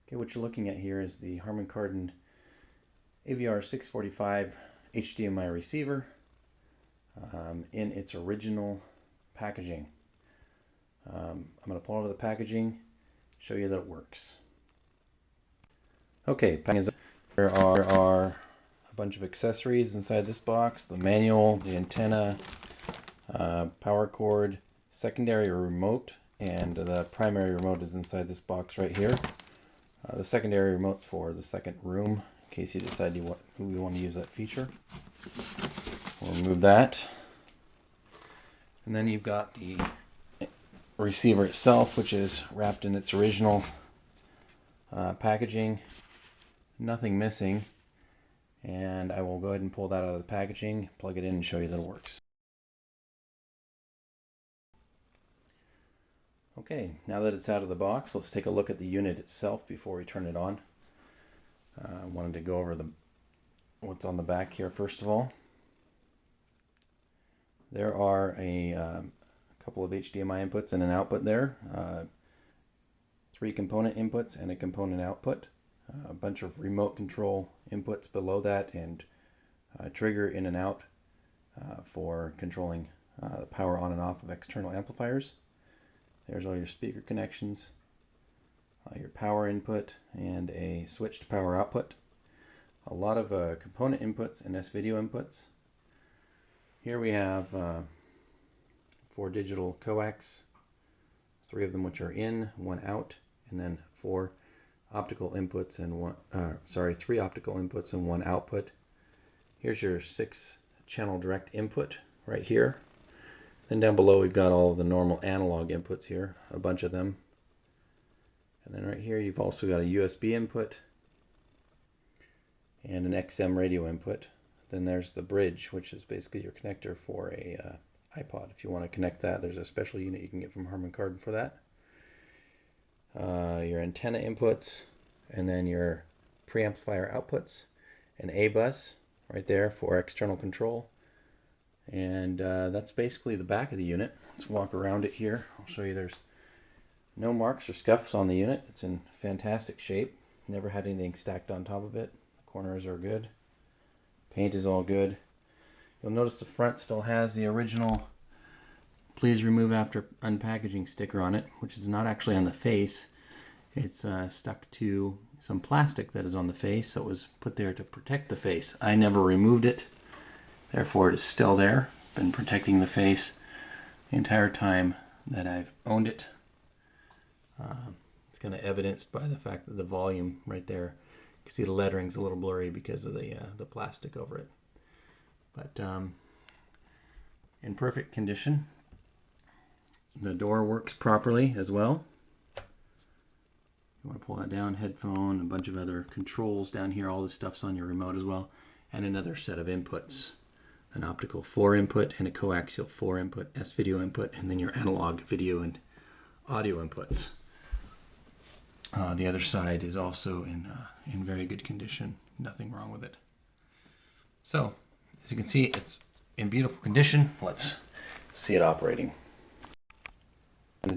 Okay, what you're looking at here is the Harman Kardon AVR 645 HDMI receiver in its original packaging. I'm going to pull out of the packaging, show you that it works. Okay, there are a bunch of accessories inside this box: the manual, the antenna, power cord, secondary remote, and the primary remote is inside this box right here. The secondary remote's for the second room, in case you decide you want to use that feature. We'll remove that. And then you've got the receiver itself, which is wrapped in its original packaging. Nothing missing. And I will go ahead and pull that out of the packaging, plug it in, and show you that it works. Okay, now that it's out of the box, let's take a look at the unit itself before we turn it on. I wanted to go over what's on the back here first of all. There are a couple of HDMI inputs and an output there. 3 component inputs and a component output. A bunch of remote control inputs below that, and a trigger in and out for controlling the power on and off of external amplifiers. There's all your speaker connections, your power input, and a switch to power output. A lot of component inputs and S-video inputs. Here we have 4 digital coax, 3 of them which are in, 1 out, and then 4 optical inputs and 3 optical inputs and 1 output. Here's your 6-channel direct input right here. Then down below we've got all of the normal analog inputs here, a bunch of them. And then right here you've also got a USB input and an XM radio input. Then there's the bridge, which is basically your connector for a iPod. If you want to connect that, there's a special unit you can get from Harman Kardon for that. Your antenna inputs, and then your preamplifier outputs, an A bus right there for external control. And that's basically the back of the unit. Let's walk around it here. I'll show you there's no marks or scuffs on the unit. It's in fantastic shape. Never had anything stacked on top of it. The corners are good. Paint is all good. You'll notice the front still has the original "Please remove after unpackaging" sticker on it, which is not actually on the face. It's stuck to some plastic that is on the face, so it was put there to protect the face. I never removed it. Therefore, it is still there. Been protecting the face the entire time that I've owned it. It's kind of evidenced by the fact that the volume right there, you can see the lettering's a little blurry because of the plastic over it. But in perfect condition. The door works properly as well. You want to pull that down, headphone, a bunch of other controls down here. All this stuff's on your remote as well. And another set of inputs. An optical 4 input and a coaxial 4 input, S-video input, and then your analog video and audio inputs. The other side is also in very good condition. Nothing wrong with it. So, as you can see, it's in beautiful condition. Let's see it operating. In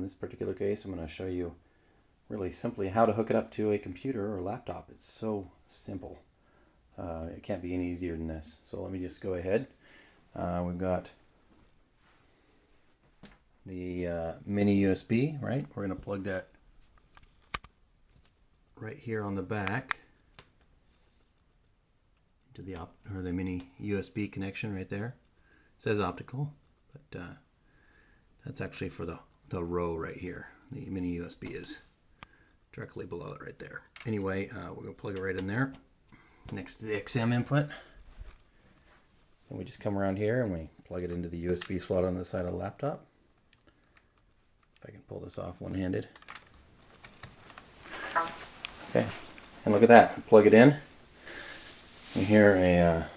this particular case, I'm going to show you really simply how to hook it up to a computer or laptop. It's so simple. It can't be any easier than this. So let me just go ahead. We've got the mini USB, right? We're going to plug that right here on the back into the mini USB connection right there. It says optical, but that's actually for the row right here. The mini USB is directly below it right there. Anyway, we're going to plug it right in there next to the XM input. And we just come around here and we plug it into the USB slot on the side of the laptop. If I can pull this off one-handed. Okay, and look at that. Plug it in. You hear a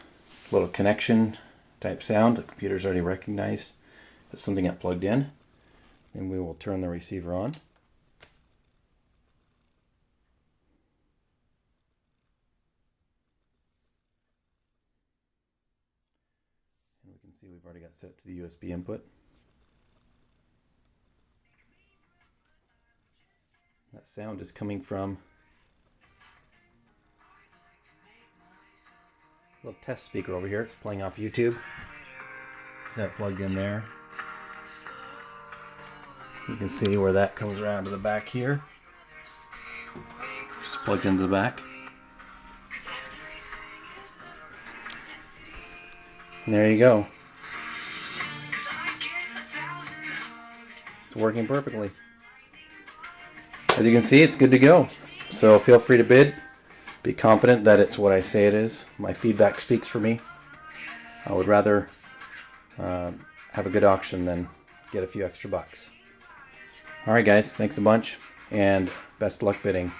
little connection type sound. The computer's already recognized as something got plugged in. And we will turn the receiver on. And we can see we've already got set to the USB input. That sound is coming from a little test speaker over here. It's playing off YouTube. Is that plugged in there? You can see where that comes around to the back here. Just plugged into the back. And there you go. It's working perfectly. As you can see, it's good to go. So feel free to bid. Be confident that it's what I say it is. My feedback speaks for me. I would rather have a good auction than get a few extra bucks. Alright guys, thanks a bunch, and best of luck bidding.